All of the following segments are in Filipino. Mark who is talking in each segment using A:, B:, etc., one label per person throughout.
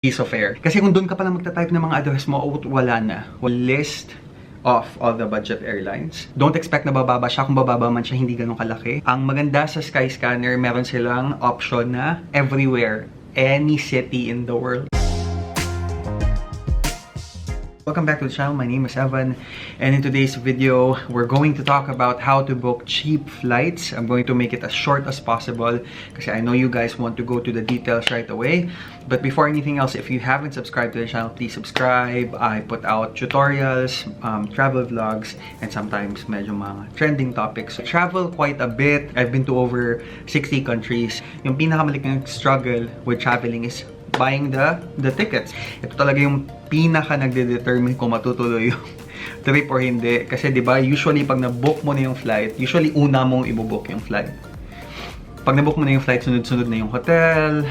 A: piece of air. Kasi kung doon ka pala magta-type ng mga address mo, wala na. List of all the budget airlines. Don't expect na bababa siya. Kung bababa man siya, hindi ganun kalaki. Ang maganda sa Skyscanner, meron silang option na everywhere, any city in the world. Welcome back to the channel. My name is Evan, and in today's video, we're going to talk about how to book cheap flights. I'm going to make it as short as possible because I know you guys want to go to the details right away. But before anything else, if you haven't subscribed to the channel, please subscribe. I put out tutorials, travel vlogs, and sometimes medyo mga trending topics. I travel quite a bit. I've been to over 60 countries. Yung pinakamaliking struggle with traveling is buying the tickets. Ito talaga yung pinaka nagde-determine kung matutuloy yung trip or hindi. Kasi 'di ba, usually pag na-book mo na yung flight, usually una mong i-book yung flight. Pag na-book mo na yung flight, sunod-sunod na yung hotel,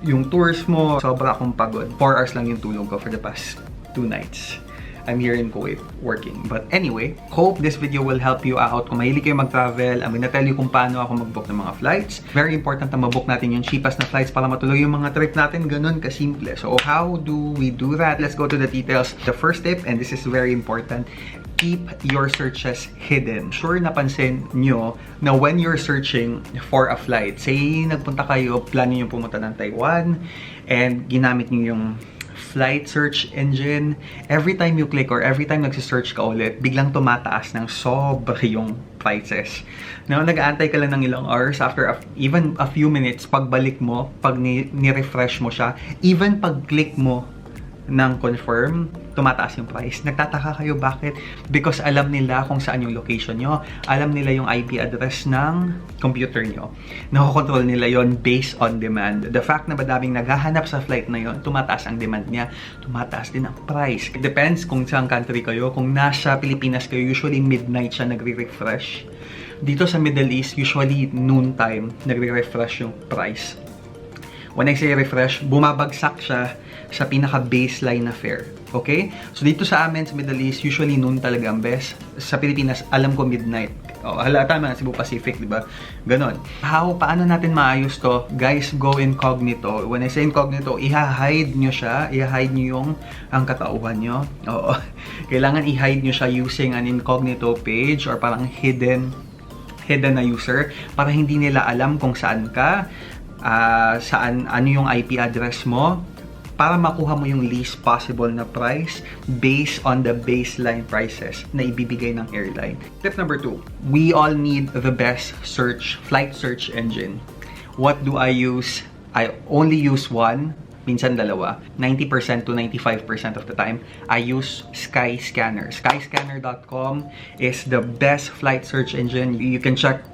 A: yung tours mo. Sobra akong pagod. 4 hours lang yung tulog ko for the past 2 nights. I'm here in Kuwait working. But anyway, hope this video will help you out. Kung mahilig kayo mag-travel, I'm gonna tell you kung paano ako mag-book ng mga flights. Very important na ma-book natin yung cheapest na flights para matuloy yung mga trip natin. Ganun kasimple. So how do we do that? Let's go to the details. The first tip, and this is very important, keep your searches hidden. Sure napansin nyo na when you're searching for a flight, say nagpunta kayo, plano nyo pumunta ng Taiwan, and ginamit nyo yung flight search engine, every time you click or every time nagsisearch ka ulit, biglang tumataas ng sobra yung prices. Now, nag-aantay ka lang ng ilang hours, after even a few minutes, pagbalik mo, pag ni-refresh mo siya, even pag-click mo ng confirm, tumataas yung price. Nagtataka kayo bakit? Because alam nila kung saan yung location nyo. Alam nila yung IP address ng computer nyo. Nakokontrol nila yon based on demand. The fact na madaming naghahanap sa flight na yon, tumataas ang demand niya, tumataas din ang price. It depends kung saan country kayo. Kung nasa Pilipinas kayo, usually midnight siya nagre-refresh. Dito sa Middle East, usually noon time, nagre-refresh yung price. When I say refresh, bumabagsak siya sa pinaka-baseline na fare. Okay? So, dito sa amin, sa Middle East, usually noon talaga ang best. Sa Pilipinas, alam ko midnight. Oh, halata naman, Cebu Pacific, di ba? Ganon. Paano natin maayos to? Guys, go incognito. When I say incognito, i-hide nyo siya. I-hide nyo ang katauhan nyo. Oo. Kailangan i-hide nyo siya using an incognito page or parang hidden na user para hindi nila alam kung saan ka, ano yung IP address mo, para makuha mo yung least possible na price based on the baseline prices na ibibigay ng airline. Tip number 2, we all need the best flight search engine. What do I use? I only use one, minsan dalawa. 90% to 95% of the time, I use Skyscanner. Skyscanner.com is the best flight search engine. You can check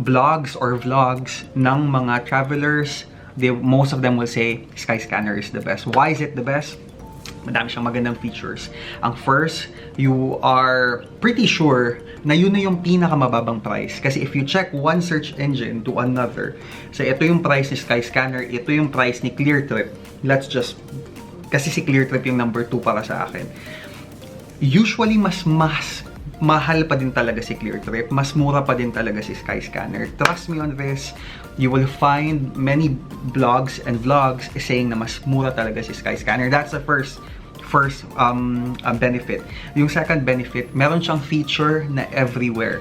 A: blogs or vlogs ng mga travelers. Most of them will say Skyscanner is the best. Why is it the best? Madami siyang magandang features. Ang first, you are pretty sure na yun na yung pinakamababang price. Kasi if you check one search engine to another, so ito yung price ni Skyscanner, ito yung price ni ClearTrip. Kasi si ClearTrip yung number 2 para sa akin. Usually, mas mahal pa din talaga si ClearTrip. Mas mura pa din talaga si Skyscanner. Trust me on this. You will find many blogs and vlogs saying na mas mura talaga si Skyscanner. That's the first benefit. Yung second benefit, meron siyang feature na everywhere.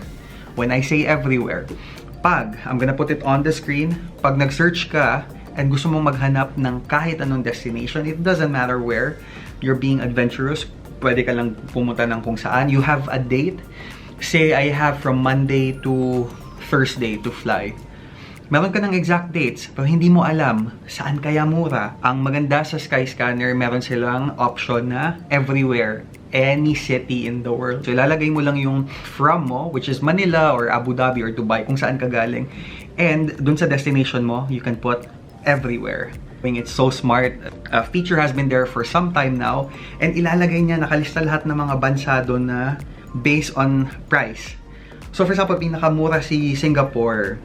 A: When I say everywhere, I'm gonna put it on the screen, pag nag-search ka and gusto mong maghanap ng kahit anong destination, it doesn't matter where, you're being adventurous, pwede ka lang pumunta ng kung saan. You have a date. Say, I have from Monday to Thursday to fly. Meron ka ng exact dates, pero hindi mo alam saan kaya mura. Ang maganda sa Skyscanner, meron silang option na everywhere, any city in the world. So, ilalagay mo lang yung from mo, which is Manila or Abu Dhabi or Dubai, kung saan ka galing. And dun sa destination mo, you can put everywhere. It's so smart. A feature has been there for some time now, and ilalagay niya, nakalista lahat ng mga bansa doon na based on price. So for example, pinakamura si Singapore,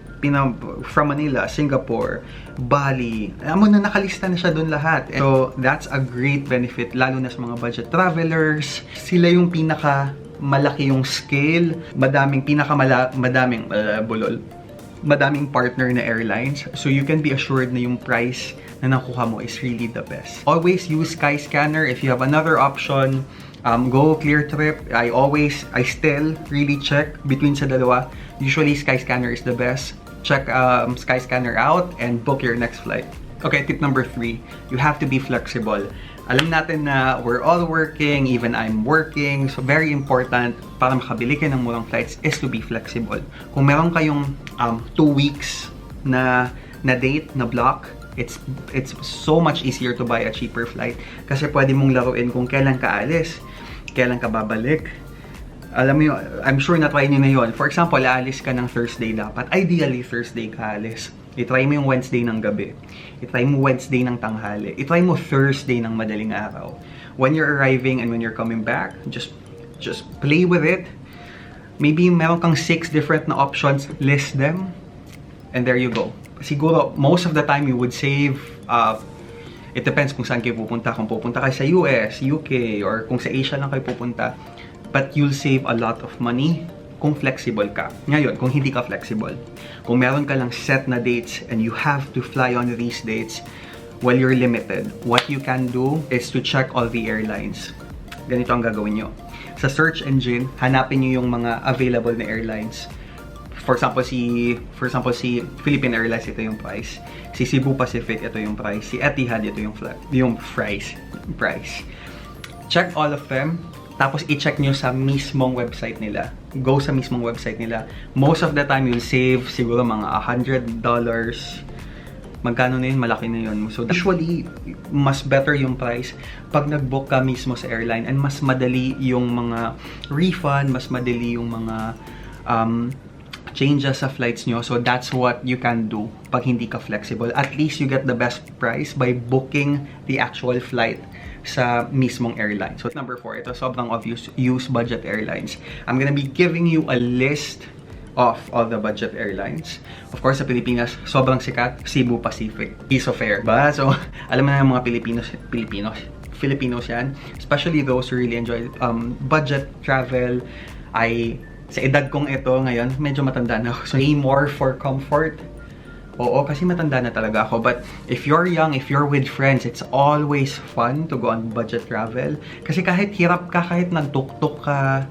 A: from Manila, Singapore, Bali. Alam mo na, nakalista na siya doon lahat. So that's a great benefit, lalo na sa mga budget travelers. Sila yung malaki yung scale, madaming partner na airlines. So you can be assured na yung price na nakuha mo is really the best. Always use Skyscanner. If you have another option, go ClearTrip. I still really check between sa dalawa. Usually Skyscanner is the best. Check Skyscanner out and book your next flight. Okay, tip number 3, you have to be flexible. Alam natin na we're all working, even I'm working, so very important para makabili kayo ng murang flights is to be flexible. Kung meron kayong 2 weeks na date, na block, it's so much easier to buy a cheaper flight kasi pwede mong laruin kung kailan ka alis, kailan ka babalik. Alam mo yun, I'm sure na-try nyo na yun. For example, aalis ka ng Thursday dapat. Ideally, Thursday ka alis. I-try mo yung Wednesday ng gabi. I-try mo Wednesday ng tanghali. I-try mo Thursday ng madaling araw. When you're arriving and when you're coming back, just play with it. Maybe meron kang 6 different na options. List them. And there you go. Siguro, most of the time you would save. It depends kung saan kayo pupunta. Kung pupunta kayo sa US, UK, or kung sa Asia lang kayo pupunta. But you'll save a lot of money kung flexible ka. Ngayon, kung hindi ka flexible, kung meron ka lang set na dates and you have to fly on these dates, well, you're limited. What you can do is to check all the airlines. Ganito ang gagawin nyo. Sa search engine, hanapin nyo yung mga available na airlines. For example, si Philippine Airlines, ito yung price. Si Cebu Pacific, ito yung price. Si Etihad, ito yung price. Check all of them. Tapos i-check nyo sa mismong website nila. Go sa mismong website nila. Most of the time, you'll save siguro mga $100. Magkano na yun? Malaki na yun. So usually, mas better yung price pag nag-book ka mismo sa airline and mas madali yung mga refund, mas madali yung mga changes sa flights nyo. So that's what you can do pag hindi ka flexible. At least you get the best price by booking the actual flight sa mismong airline. So number 4, ito sobrang obvious, use budget airlines. I'm gonna be giving you a list of all the budget airlines. Of course, sa Pilipinas, sobrang sikat, Cebu Pacific, piece of air. Ba? So, alam mo na ng mga Filipinos yan. Especially those who really enjoy budget travel. Sa edad kong ito ngayon, medyo matanda na ako. So, pay more for comfort. Oo, kasi matanda na talaga ako. But if you're young, if you're with friends, it's always fun to go on budget travel. Kasi kahit hirap ka, kahit nagtuktok ka,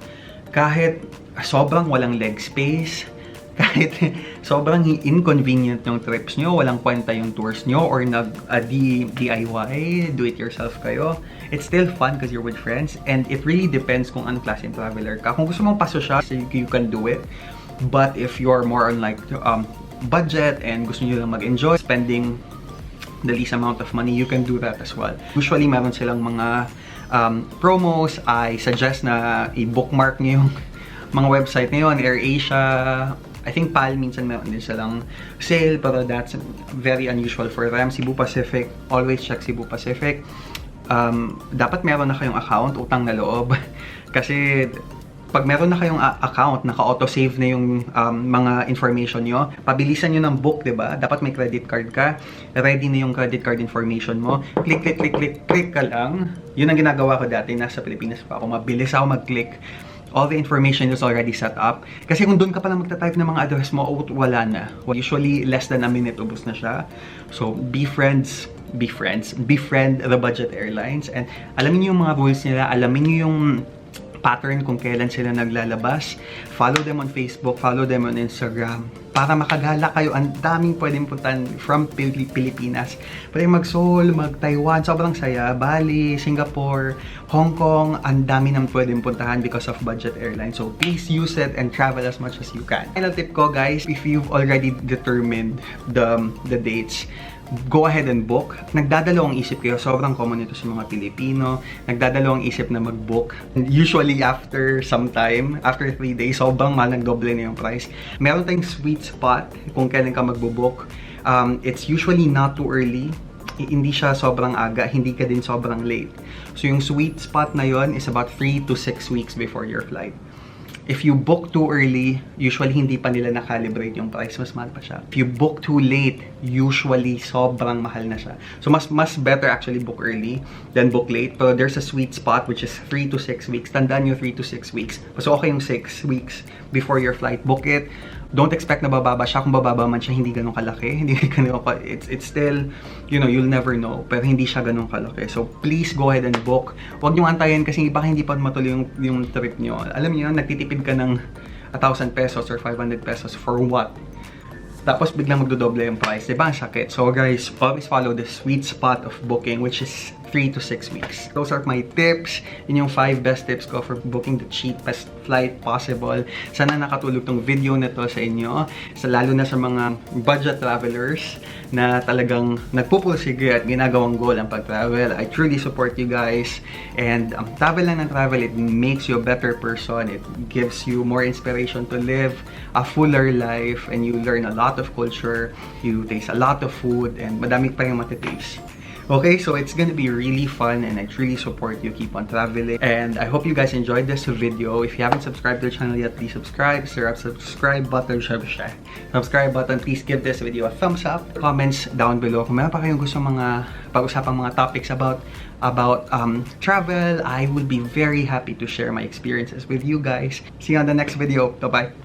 A: kahit sobrang walang leg space, kahit sobrang inconvenient yung trips nyo, walang kwenta yung tours nyo, or DIY, do it yourself kayo, it's still fun because you're with friends. And it really depends kung anong klaseng traveler ka. Kung gusto mong pasosyal, you can do it. But if you're more on like budget and gusto nyo lang mag-enjoy spending the least amount of money, you can do that as well. Usually, meron silang mga promos. I suggest na i-bookmark nyo yung mga website ngayon. AirAsia, I think PAL, minsan meron din silang sale, pero that's very unusual for them. Cebu Pacific, always check Cebu Pacific. Dapat meron na kayong account, utang na loob. Kasi pag meron na kayong account, naka-auto-save na yung mga information nyo, pabilisan nyo ng book, diba? Dapat may credit card ka, ready na yung credit card information mo, click ka lang. Yun ang ginagawa ko dati, nasa Pilipinas pa ako, mabilis ako mag-click. All the information is already set up. Kasi kung doon ka pala magta-type ng mga address mo, wala na. Usually, less than a minute, ubos na siya. So, befriend the budget airlines, and alamin nyo yung mga rules nila, alamin nyo yung pattern kung kailan sila naglalabas. Follow them on Facebook, follow them on Instagram. Para makagala kayo, ang daming pwedeng puntan from Pilipinas. Pwedeng mag-Seoul, mag-Taiwan, sobrang saya. Bali, Singapore, Hong Kong, ang dami nang pwedeng puntahan because of budget airline. So please use it and travel as much as you can. Final tip ko, guys, if you've already determined the dates, go ahead and book. Nagdadalawang isip kayo. Sobrang common ito sa mga Pilipino. Nagdadalawang isip na mag-book. Usually, after some time, after 3 days, sobrang mahal, nag-double na yung price. Meron tayong sweet spot kung kailan ka mag-book. It's usually not too early. Hindi siya sobrang aga. Hindi ka din sobrang late. So, yung sweet spot na yon is about 3 to 6 weeks before your flight. If you book too early, usually hindi pa nila na-calibrate yung price, mas mahal pa siya. If you book too late, usually sobrang mahal na siya. So mas better actually book early than book late. Pero there's a sweet spot which is 3 to 6 weeks. Tandaan nyo 3 to 6 weeks. So okay yung 6 weeks before your flight. Book it. don't expect na bababa siya. Kung bababa man siya, hindi ganun kalaki. Hindi ganun, it's still, you know, you'll never know. Pero hindi siya ganun kalaki. So, please go ahead and book. Huwag nyo antayin kasi baka hindi pa matuloy yung trip nyo. Alam niyo, nagtitipid ka ng 1,000 pesos or 500 pesos for what? Tapos biglang magdodoble yung price. Diba? Ang sakit. So guys, always follow the sweet spot of booking, which is 3 to 6 weeks. Those are my tips. Yun yung 5 best tips ko for booking the cheapest flight possible. Sana nakatulog tong video na to sa inyo. Lalo na sa mga budget travelers na talagang nagpupursige at ginagawang goal ang pag-travel. I truly support you guys. And travel lang ng travel, it makes you a better person. It gives you more inspiration to live a fuller life, and you learn a lot of culture, you taste a lot of food, and madami pa yung matitaste. Okay, so it's gonna be really fun, and I truly support you. Keep on traveling, and I hope you guys enjoyed this video. If you haven't subscribed to the channel yet, please subscribe. Subscribe button, subscribe button. Please give this video a thumbs up. Comments down below kung meron pa kayong gusto mga pag-usapang mga topics about travel. I will be very happy to share my experiences with you guys. See you on the next video. Bye bye.